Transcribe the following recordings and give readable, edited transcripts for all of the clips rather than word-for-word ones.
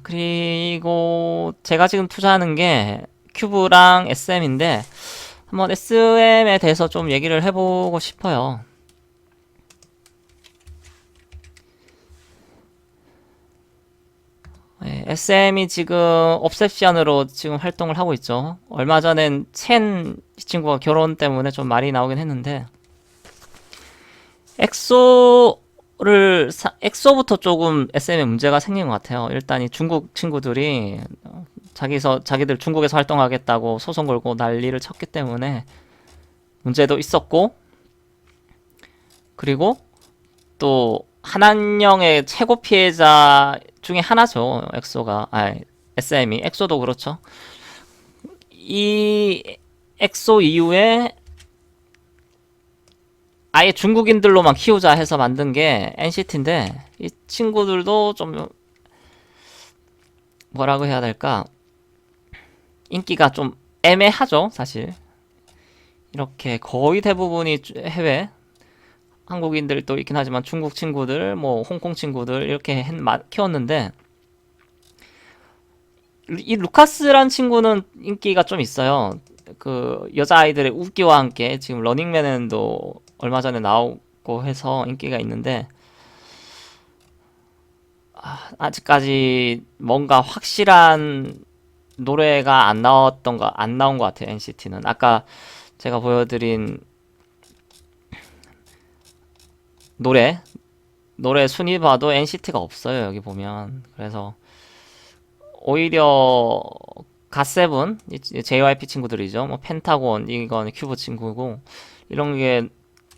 그리고 제가 지금 투자하는 게 큐브랑 SM인데 한번 SM에 대해서 좀 얘기를 해보고 싶어요. SM이 지금 옵셉션으로 지금 활동을 하고 있죠. 얼마 전엔 첸 이 친구가 결혼 때문에 좀 말이 나오긴 했는데 엑소부터 조금 SM에 문제가 생긴 것 같아요. 일단 이 중국 친구들이 자기들 중국에서 활동하겠다고 소송 걸고 난리를 쳤기 때문에 문제도 있었고, 그리고 또 한한령의 최고 피해자 중에 하나죠. SM이. 엑소도 그렇죠. 이 엑소 이후에 아예 중국인들로만 키우자 해서 만든 게 NCT인데, 이 친구들도 좀 뭐라고 해야 될까? 인기가 좀 애매하죠, 사실. 이렇게 거의 대부분이 해외, 한국인들도 있긴 하지만 중국 친구들, 뭐 홍콩 친구들 이렇게 키웠는데, 이 루카스란 친구는 인기가 좀 있어요. 그 여자아이들의 웃기와 함께 지금 러닝맨에도 얼마 전에 나오고 해서 인기가 있는데, 아직까지 뭔가 확실한 노래가 안 나온 것 같아요. NCT는 아까 제가 보여드린 노래 순위 봐도 NCT가 없어요. 여기 보면. 그래서 오히려 갓세븐, JYP 친구들이죠. 뭐 펜타곤, 이건 큐브 친구고, 이런 게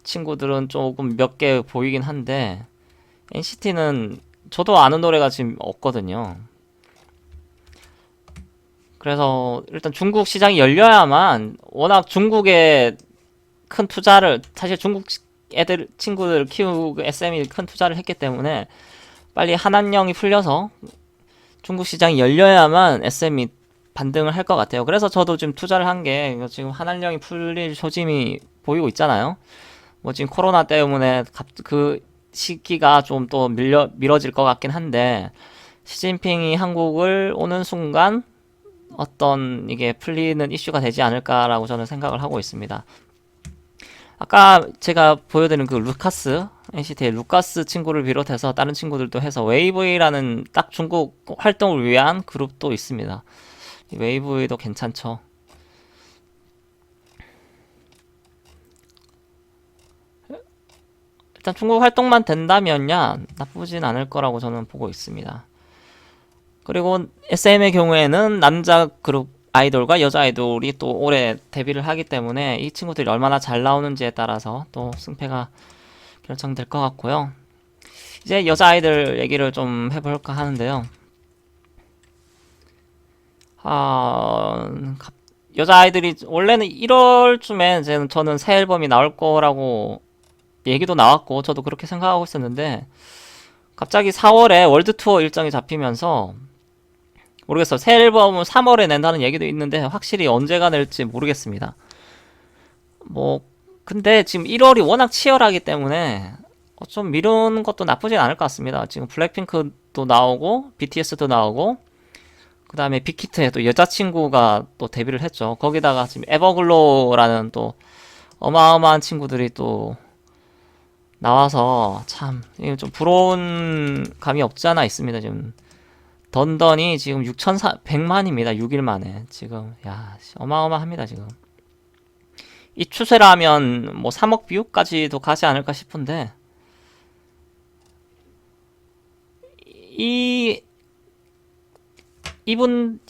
친구들은 조금 몇 개 보이긴 한데, NCT는 저도 아는 노래가 지금 없거든요. 그래서 일단 중국 시장이 열려야만, 워낙 중국에 큰 투자를, 사실 중국 친구들 키우고 SM이 큰 투자를 했기 때문에 빨리 한한령이 풀려서 중국 시장이 열려야만 SM이 반등을 할 것 같아요. 그래서 저도 지금 투자를 한 게, 지금 한한령이 풀릴 조짐이 보이고 있잖아요. 뭐 지금 코로나 때문에 그 시기가 좀 또 미뤄질 것 같긴 한데, 시진핑이 한국을 오는 순간 어떤 이게 풀리는 이슈가 되지 않을까라고 저는 생각을 하고 있습니다. 아까 제가 보여드린 그 NCT의 루카스 친구를 비롯해서 다른 친구들도 해서 웨이브이라는 딱 중국 활동을 위한 그룹도 있습니다. 웨이브이도 괜찮죠. 일단 중국 활동만 된다면야 나쁘진 않을 거라고 저는 보고 있습니다. 그리고 SM의 경우에는 남자 그룹 아이돌과 여자 아이돌이 또 올해 데뷔를 하기 때문에 이 친구들이 얼마나 잘 나오는지에 따라서 또 승패가 결정될 것 같고요. 이제 여자 아이들 얘기를 좀 해볼까 하는데요. 아, 여자 아이들이 원래는 1월쯤에 저는 새 앨범이 나올 거라고 얘기도 나왔고 저도 그렇게 생각하고 있었는데, 갑자기 4월에 월드 투어 일정이 잡히면서 모르겠어요. 새 앨범을 3월에 낸다는 얘기도 있는데 확실히 언제가 낼지 모르겠습니다. 뭐 근데 지금 1월이 워낙 치열하기 때문에 좀 미루는 것도 나쁘진 않을 것 같습니다. 지금 블랙핑크도 나오고 BTS도 나오고, 그 다음에 빅히트에 또 여자친구가 또 데뷔를 했죠. 거기다가 지금 에버글로우라는 또 어마어마한 친구들이 또 나와서 참 좀 부러운 감이 없지 않아 있습니다. 지금 던던이 지금 6,100만입니다. 6일 만에 지금. 야, 어마어마합니다. 지금 이 추세라면 뭐 3억 뷰까지도 가지 않을까 싶은데, 이 이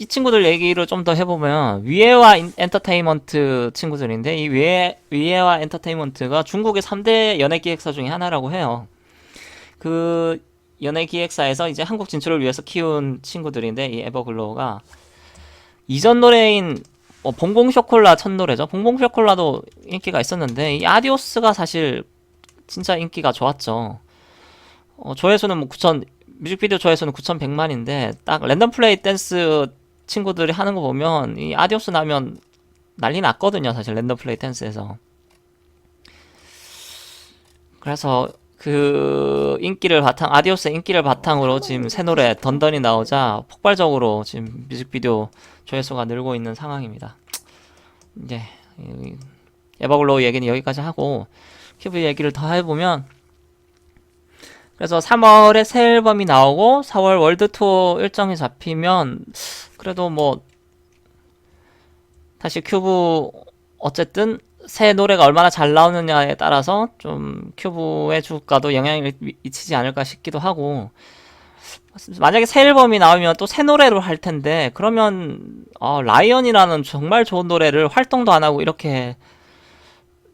친구들 얘기를 좀 더 해보면, 위에와 엔터테인먼트 친구들인데, 이 위에와 엔터테인먼트가 중국의 3대 연예기획사 중에 하나라고 해요. 그 연예기획사에서 이제 한국 진출을 위해서 키운 친구들인데, 이 에버글로우가 이전 노래인 봉봉쇼콜라 첫 노래죠. 봉봉쇼콜라도 인기가 있었는데, 이 아디오스가 사실 진짜 인기가 좋았죠. 조회수는 뭐 9천, 뮤직비디오 조회수는 9,100만인데 딱 랜덤 플레이 댄스 친구들이 하는 거 보면 이 아디오스 나면 난리 났거든요. 사실 랜덤 플레이 댄스에서. 그래서 그 아디오스의 인기를 바탕으로 지금 새 노래 던던이 나오자 폭발적으로 지금 뮤직비디오 조회수가 늘고 있는 상황입니다. 이제 에버글로우 얘기는 여기까지 하고 큐브 얘기를 더 해보면, 그래서 3월에 새 앨범이 나오고 4월 월드 투어 일정이 잡히면 그래도 뭐 다시 큐브 어쨌든 새 노래가 얼마나 잘 나오느냐에 따라서 좀 큐브의 주가도 영향을 미치지 않을까 싶기도 하고, 만약에 새 앨범이 나오면 또 새 노래로 할 텐데 그러면 라이언이라는 정말 좋은 노래를 활동도 안 하고 이렇게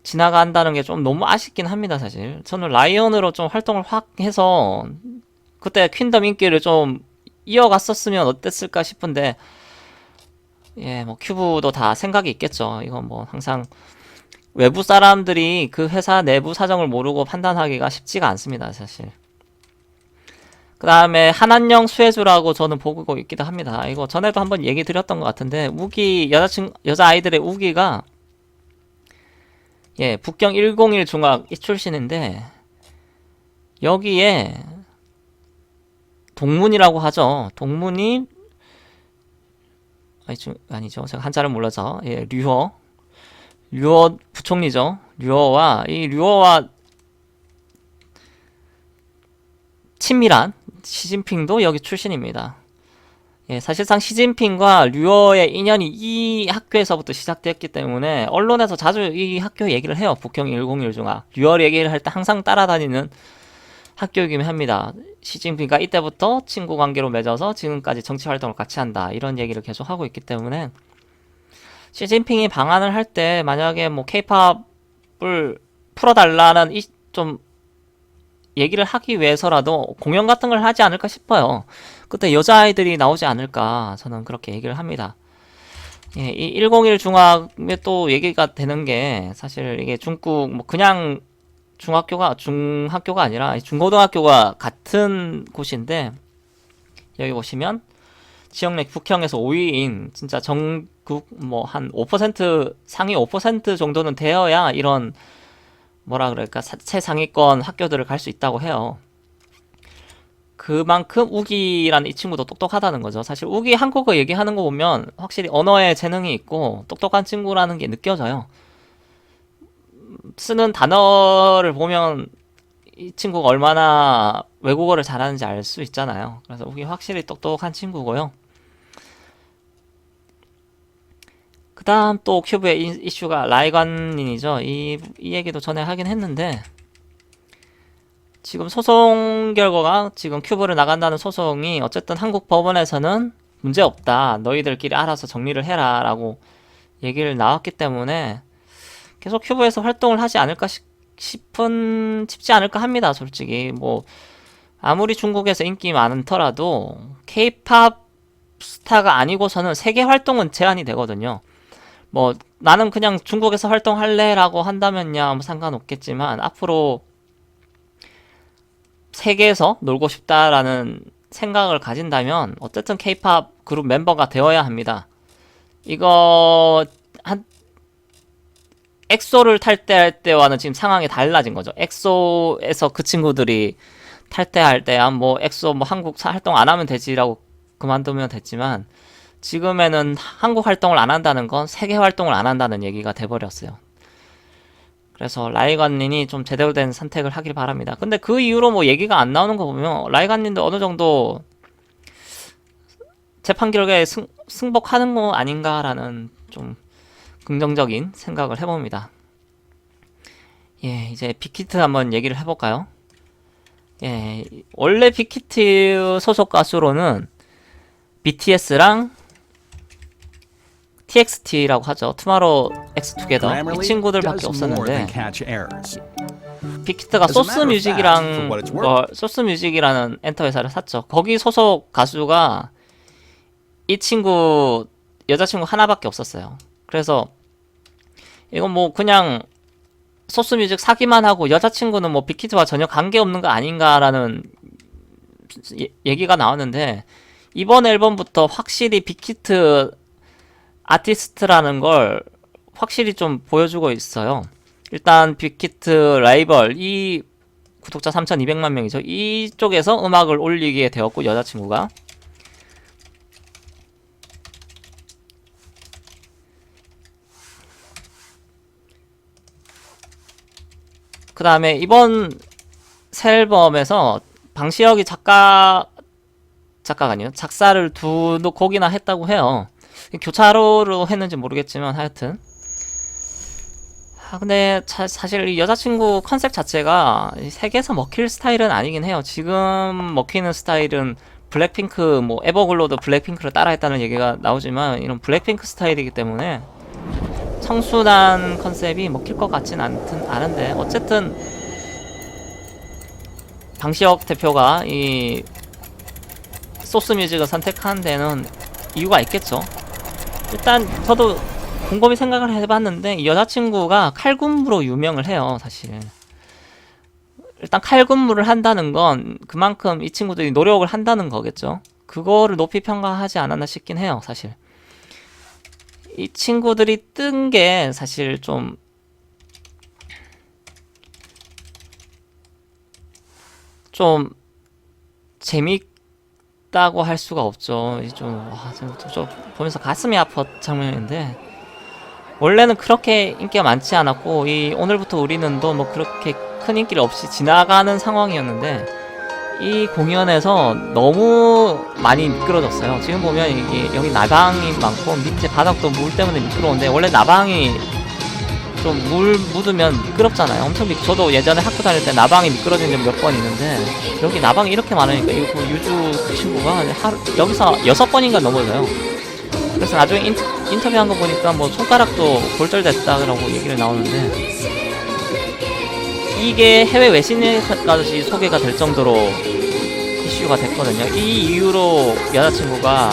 지나간다는 게 좀 너무 아쉽긴 합니다. 사실 저는 라이언으로 좀 활동을 확 해서 그때 퀸덤 인기를 좀 이어갔었으면 어땠을까 싶은데, 예, 뭐 큐브도 다 생각이 있겠죠. 이건 뭐 항상 외부 사람들이 그 회사 내부 사정을 모르고 판단하기가 쉽지가 않습니다, 사실. 그 다음에 한한령 수혜주라고 저는 보고 있기도 합니다. 이거 전에도 한번 얘기 드렸던 것 같은데, 여자아이들의 우기가, 예, 북경 101 중학 출신인데, 여기에 동문이라고 하죠. 동문이, 아니죠. 제가 한자를 몰라서, 예, 류어 부총리죠. 류어와 친밀한 시진핑도 여기 출신입니다. 예, 사실상 시진핑과 류어의 인연이 이 학교에서부터 시작됐기 때문에 언론에서 자주 이 학교 얘기를 해요. 북경 101 중학. 류어 얘기를 할 때 항상 따라다니는 학교이긴 합니다. 시진핑과 이때부터 친구 관계로 맺어서 지금까지 정치 활동을 같이 한다, 이런 얘기를 계속 하고 있기 때문에 시진핑이 방한을 할 때 만약에 뭐 케이팝을 풀어달라는 좀 얘기를 하기 위해서라도 공연 같은 걸 하지 않을까 싶어요. 그때 여자아이들이 나오지 않을까, 저는 그렇게 얘기를 합니다. 예, 이 101 중학에 또 얘기가 되는 게, 사실 이게 중국 뭐 그냥 중학교가 아니라 중고등학교가 같은 곳인데, 여기 보시면 지역 내 북형에서 5위인 진짜 전국 뭐 한 5% 상위 5% 정도는 되어야 이런 뭐라 그럴까 최상위권 학교들을 갈 수 있다고 해요. 그만큼 우기라는 이 친구도 똑똑하다는 거죠. 사실 우기 한국어 얘기하는 거 보면 확실히 언어에 재능이 있고 똑똑한 친구라는 게 느껴져요. 쓰는 단어를 보면 이 친구가 얼마나 외국어를 잘하는지 알 수 있잖아요. 그래서 우기 확실히 똑똑한 친구고요. 그 다음 또 큐브의 이슈가 라이관린이죠. 이 얘기도 전에 하긴 했는데, 지금 소송 결과가, 지금 큐브를 나간다는 소송이 어쨌든 한국 법원에서는 문제없다, 너희들끼리 알아서 정리를 해라 라고 얘기를 나왔기 때문에 계속 큐브에서 활동을 하지 않을까 싶지 않을까 합니다. 솔직히 뭐 아무리 중국에서 인기 많더라도 케이팝 스타가 아니고서는 세계 활동은 제한이 되거든요. 뭐 나는 그냥 중국에서 활동할래 라고 한다면야 뭐 상관없겠지만, 앞으로 세계에서 놀고 싶다라는 생각을 가진다면 어쨌든 케이팝 그룹 멤버가 되어야 합니다. 이거 엑소를 탈퇴할 때와는 지금 상황이 달라진 거죠. 엑소에서 그 친구들이 탈퇴할 때야 뭐 엑소 뭐 한국 활동 안 하면 되지라고 그만두면 됐지만, 지금에는 한국 활동을 안 한다는 건 세계 활동을 안 한다는 얘기가 돼버렸어요. 그래서 라이관린이 좀 제대로 된 선택을 하길 바랍니다. 근데 그 이후로 뭐 얘기가 안 나오는 거 보면 라이관린도 어느 정도 재판 결과에 승복하는 거 아닌가라는 좀 긍정적인 생각을 해봅니다. 예, 이제 빅히트 한번 얘기를 해볼까요? 예, 원래 빅히트 소속 가수로는 BTS랑 TXT라고 하죠. 투마로우 엑스 투게더, 이 친구들밖에 없었는데, 빅히트가 소스뮤직이라는 엔터 회사를 샀죠. 거기 소속 가수가 이 친구 여자친구 하나밖에 없었어요. 그래서 이건 뭐 그냥 소스뮤직 사기만 하고 여자친구는 뭐 빅히트와 전혀 관계없는 거 아닌가라는 얘기가 나왔는데, 이번 앨범부터 확실히 빅히트 아티스트라는 걸 확실히 좀 보여주고 있어요. 일단 빅히트 라이벌, 이 구독자 3,200만 명이죠. 이쪽에서 음악을 올리게 되었고, 여자친구가. 그 다음에 이번 새 앨범에서 방시혁이 작가가 아니에요. 작사를 두 곡이나 했다고 해요. 교차로로 했는지 모르겠지만 하여튼. 근데 사실 이 여자친구 컨셉 자체가 세계에서 먹힐 스타일은 아니긴 해요. 지금 먹히는 스타일은 블랙핑크, 뭐 에버글로도 블랙핑크를 따라했다는 얘기가 나오지만 이런 블랙핑크 스타일이기 때문에 청순한 컨셉이 먹힐 것 같진 않은데 어쨌든 방시혁 대표가 이 소스뮤직을 선택한 데는 이유가 있겠죠. 일단 저도 곰곰이 생각을 해봤는데 이 여자친구가 칼군무로 유명을 해요. 사실 일단 칼군무를 한다는 건 그만큼 이 친구들이 노력을 한다는 거겠죠. 그거를 높이 평가하지 않았나 싶긴 해요. 사실 이 친구들이 뜬 게 사실 좀 재밌다고 할 수가 없죠. 좀 보면서 가슴이 아팠 장면인데 원래는 그렇게 인기가 많지 않았고 이 오늘부터 우리는도 뭐 그렇게 큰 인기를 없이 지나가는 상황이었는데 이 공연에서 너무 많이 미끄러졌어요. 지금 보면 이게 여기 나방이 많고 밑에 바닥도 물 때문에 미끄러운데 원래 나방이 좀 물 묻으면 미끄럽잖아요. 엄청 저도 예전에 학교 다닐 때 나방이 미끄러진 적 몇 번 있는데 여기 나방이 이렇게 많으니까 이거 유주 친구가 여기서 6번인가 넘어져요. 그래서 나중에 인터뷰한 거 보니까 뭐 손가락도 골절됐다라고 얘기를 나오는데 이게 해외 외신에까지 소개가 될 정도로 이슈가 됐거든요. 이 이유로 여자친구가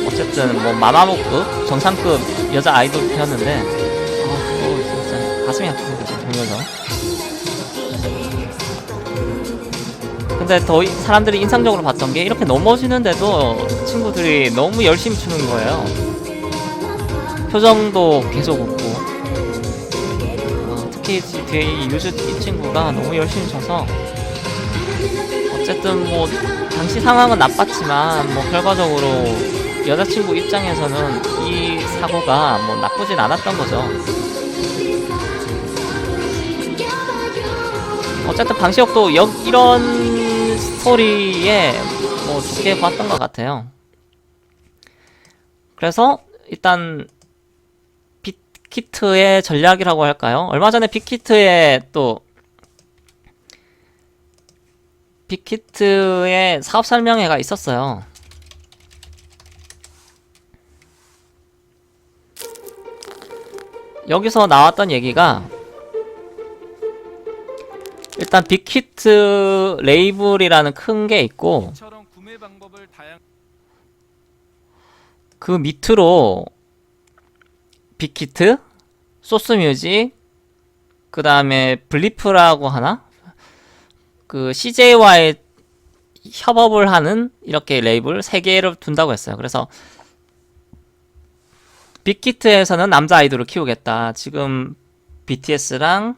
어쨌든 뭐 마마무급 정상급 여자 아이돌 되었는데 진짜 가슴이 아픕니다. 지금 보면서. 근데 더 사람들이 인상적으로 봤던 게 이렇게 넘어지는데도 친구들이 너무 열심히 추는 거예요. 표정도 계속 웃고 특히 뒤에 이 유주 이 친구가 너무 열심히 쳐서 어쨌든 뭐 당시 상황은 나빴지만 뭐 결과적으로 여자친구 입장에서는 이 사고가 뭐 나쁘진 않았던 거죠. 어쨌든 방시혁도 이런 스토리에 뭐 좋게 봤던 것 같아요. 그래서 일단 빅히트의 전략이라고 할까요? 얼마 전에 빅히트의 사업 설명회가 있었어요. 여기서 나왔던 얘기가 일단 빅히트 레이블이라는 큰 게 있고 그 밑으로 빅히트, 소스뮤직, 그 다음에 블리프라고 하나? 그 CJ와의 협업을 하는 이렇게 레이블 3개를 둔다고 했어요. 그래서 빅히트에서는 남자 아이돌을 키우겠다. 지금 BTS랑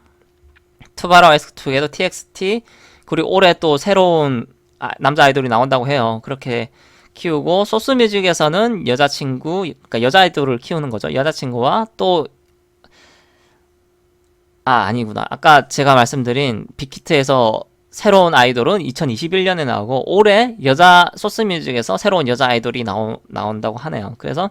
투바라 X2에도 TXT 그리고 올해 또 새로운 남자 아이돌이 나온다고 해요. 그렇게 키우고 소스뮤직에서는 여자친구, 그러니까 여자 아이돌을 키우는 거죠. 여자친구와 또 아니구나. 아까 제가 말씀드린 빅히트에서 새로운 아이돌은 2021년에 나오고 올해 소스뮤직에서 새로운 여자 아이돌이 나온다고 하네요. 그래서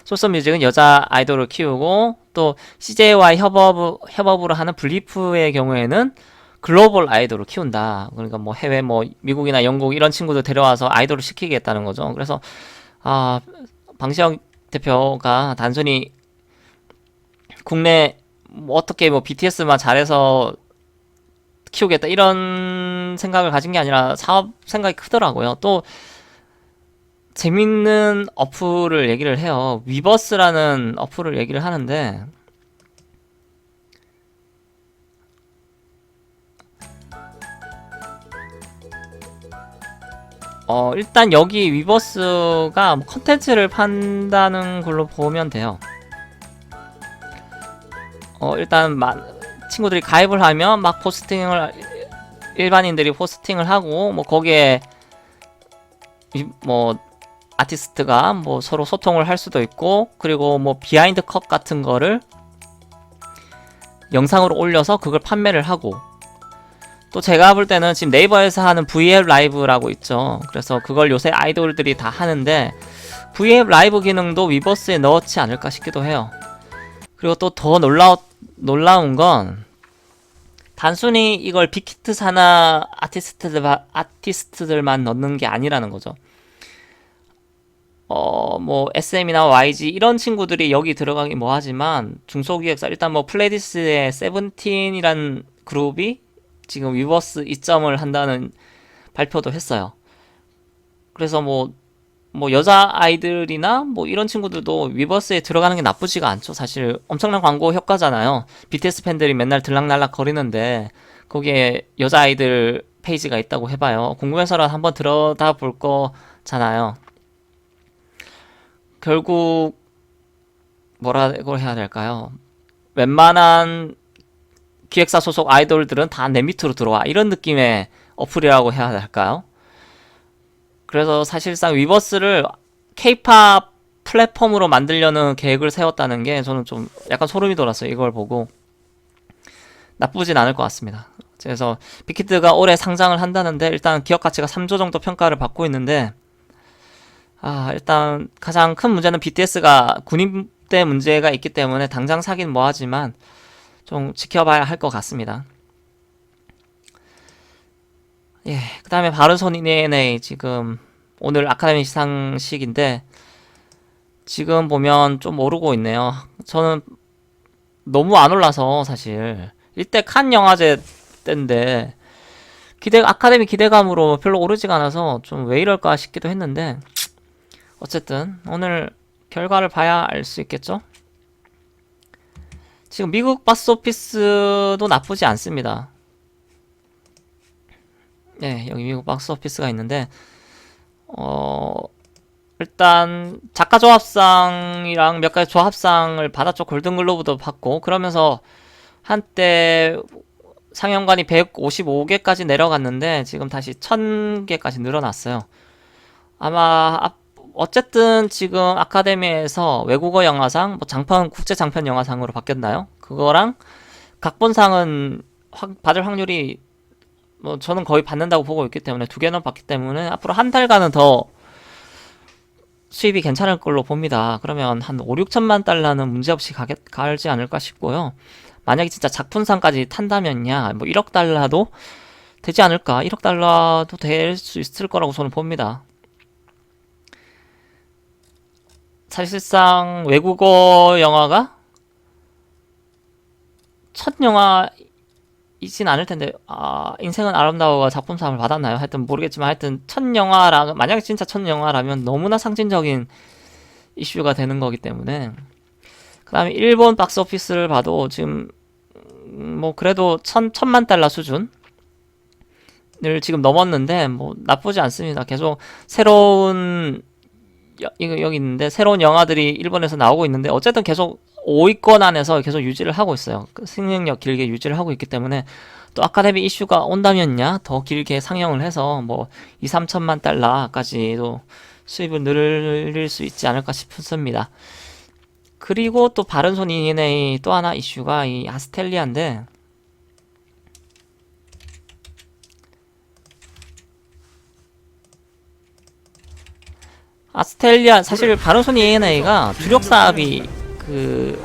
소스뮤직은 여자 아이돌을 키우고 또 CJ와 협업으로 하는 블리프의 경우에는 글로벌 아이돌을 키운다. 그러니까 뭐 해외 뭐 미국이나 영국 이런 친구들 데려와서 아이돌을 시키겠다는 거죠. 그래서 방시혁 대표가 단순히 국내 뭐 어떻게 뭐 BTS만 잘해서 키우겠다 이런 생각을 가진 게 아니라 사업 생각이 크더라고요. 또 재밌는 어플을 얘기를 해요. 위버스라는 어플을 얘기를 하는데 일단 여기 위버스가 컨텐츠를 판다는 걸로 보면 돼요. 일단 친구들이 가입을 하면 막 포스팅을 일반인들이 포스팅을 하고 뭐 거기에 뭐 아티스트가 뭐 서로 소통을 할 수도 있고, 그리고 뭐 비하인드 컷 같은 거를 영상으로 올려서 그걸 판매를 하고, 또 제가 볼 때는 지금 네이버에서 하는 V앱 라이브라고 있죠. 그래서 그걸 요새 아이돌들이 다 하는데 V앱 라이브 기능도 위버스에 넣었지 않을까 싶기도 해요. 그리고 또 더 놀라운 건 단순히 이걸 빅히트 사나 아티스트들만 넣는 게 아니라는 거죠. 뭐 SM이나 YG 이런 친구들이 여기 들어가기 뭐 하지만 중소기획사, 일단 뭐 플레디스의 세븐틴이란 그룹이 지금 위버스 입점을 한다는 발표도 했어요. 그래서 뭐 여자 아이들이나 뭐 이런 친구들도 위버스에 들어가는 게 나쁘지가 않죠. 사실 엄청난 광고 효과잖아요. BTS 팬들이 맨날 들락날락 거리는데 거기에 여자 아이들 페이지가 있다고 해봐요. 궁금해서라도 한번 들여다 볼 거잖아요. 결국 뭐라고 해야 될까요? 웬만한 기획사 소속 아이돌들은 다 내 밑으로 들어와, 이런 느낌의 어플이라고 해야 할까요? 그래서 사실상 위버스를 K-팝 플랫폼으로 만들려는 계획을 세웠다는 게 저는 좀 약간 소름이 돋았어요. 이걸 보고 나쁘진 않을 것 같습니다. 그래서 빅히트가 올해 상장을 한다는데 일단 기업 가치가 3조 정도 평가를 받고 있는데, 일단 가장 큰 문제는 BTS가 군입대 문제가 있기 때문에 당장 사긴 뭐하지만 좀 지켜봐야 할 것 같습니다. 예, 그 다음에 바른손 ENA 지금 오늘 아카데미 시상식인데 지금 보면 좀 오르고 있네요. 저는 너무 안 올라서 사실 이때 칸 영화제 때인데 아카데미 기대감으로 별로 오르지가 않아서 좀 왜 이럴까 싶기도 했는데, 어쨌든 오늘 결과를 봐야 알 수 있겠죠? 지금 미국 박스오피스도 나쁘지 않습니다. 네, 여기 미국 박스오피스가 있는데 일단 작가 조합상이랑 몇 가지 조합상을 받았죠. 골든글로브도 받고, 그러면서 한때 상영관이 155개까지 내려갔는데 지금 다시 1000개까지 늘어났어요. 아마 어쨌든 지금 아카데미에서 외국어 영화상, 뭐 국제 장편 영화상으로 바뀌었나요? 그거랑 각본상은 받을 확률이 뭐 저는 거의 받는다고 보고 있기 때문에 2개는 받기 때문에 앞으로 한 달간은 더 수입이 괜찮을 걸로 봅니다. 그러면 한 5, 6천만 달러는 문제없이 가지 않을까 싶고요. 만약에 진짜 작품상까지 탄다면야 뭐 1억 달러도 되지 않을까, 1억 달러도 될 수 있을 거라고 저는 봅니다. 사실상 외국어 영화가 첫 영화이진 않을 텐데, 인생은 아름다워가 작품상을 받았나요? 하여튼 모르겠지만 하여튼 만약에 진짜 첫 영화라면 너무나 상징적인 이슈가 되는 거기 때문에. 그 다음에 일본 박스오피스를 봐도 지금 뭐 그래도 1000만 달러 수준을 지금 넘었는데 뭐 나쁘지 않습니다. 계속 새로운 여기 있는데 새로운 영화들이 일본에서 나오고 있는데 어쨌든 계속 5위권 안에서 계속 유지를 하고 있어요. 승행력 길게 유지를 하고 있기 때문에 또 아카데미 이슈가 온다면야 더 길게 상영을 해서 뭐 2, 3천만 달러까지도 수입을 늘릴 수 있지 않을까 싶습니다. 그리고 또 바른손 ENA 또 하나 이슈가 이 아스텔리아인데, 아스텔리아 사실 바른손 ENA가 주력사업이 그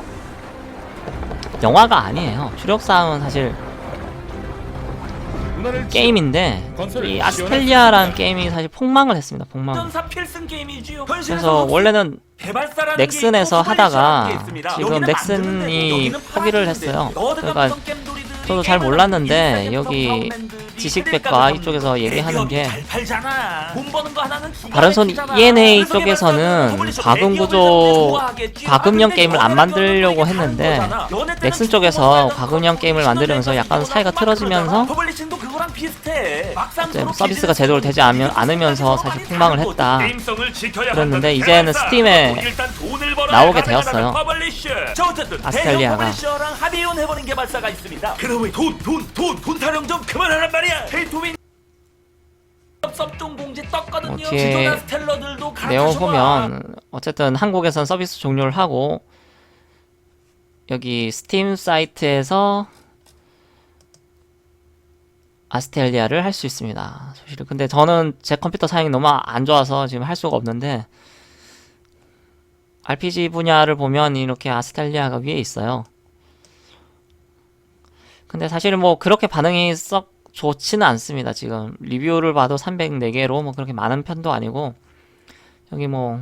영화가 아니에요. 주력사업은 사실 게임인데 이 아스텔리아라는 게임이 사실 폭망을 했습니다. 폭망. 그래서 원래는 넥슨에서 하다가 지금 넥슨이 포기를 했어요. 그러니까 저도 잘 몰랐는데 여기 지식백과 이쪽에서 얘기하는 게 바른손 ENA 쪽에서는 과금형 게임을 안 만들려고 했는데 넥슨 쪽에서 과금형 게임을 만들면서 약간 사이가 틀어지면서 이제 서비스가 제대로 되지 않으면서 사실 폭망을 했다. 그랬는데 이제는 스팀에 나오게 되었어요. 아스텔리아가. 그러면 돈 타령 좀 그만하란 말이야. 말이야. 페이토윈 섭종 공지 떴거든요. 뒤에 기존 스텔러들도 내용 갈아타셔봐. 보면 어쨌든 한국에선 서비스 종료를 하고 여기 스팀 사이트에서 아스텔리아를 할 수 있습니다. 사실 근데 저는 제 컴퓨터 사양이 너무 안 좋아서 지금 할 수가 없는데 RPG 분야를 보면 이렇게 아스텔리아가 위에 있어요. 근데 사실은 뭐 그렇게 반응이 썩 좋지는 않습니다. 지금 리뷰를 봐도 304개로 뭐 그렇게 많은 편도 아니고 여기 뭐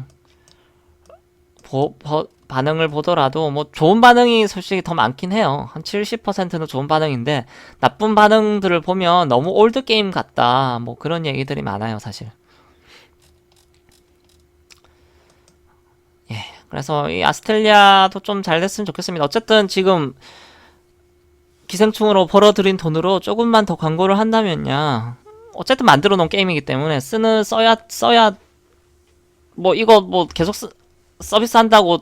반응을 보더라도 뭐 좋은 반응이 솔직히 더 많긴 해요. 한 70%는 좋은 반응인데 나쁜 반응들을 보면 너무 올드 게임 같다 뭐 그런 얘기들이 많아요 사실. 예, 그래서 이 아스텔리아도 좀 잘 됐으면 좋겠습니다. 어쨌든 지금 기생충으로 벌어들인 돈으로 조금만 더 광고를 한다면야 어쨌든 만들어 놓은 게임이기 때문에 써야 뭐 이거 뭐 계속 서비스 한다고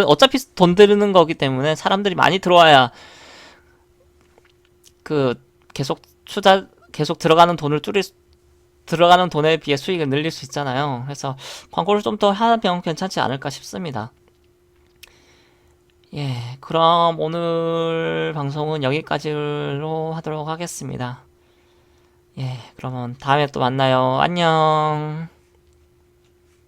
어차피 돈 드는 거기 때문에 사람들이 많이 들어와야 그 계속 들어가는 돈에 비해 수익을 늘릴 수 있잖아요. 그래서 광고를 좀 더 하면 괜찮지 않을까 싶습니다. 예, 그럼 오늘 방송은 여기까지로 하도록 하겠습니다. 예, 그러면 다음에 또 만나요. 안녕.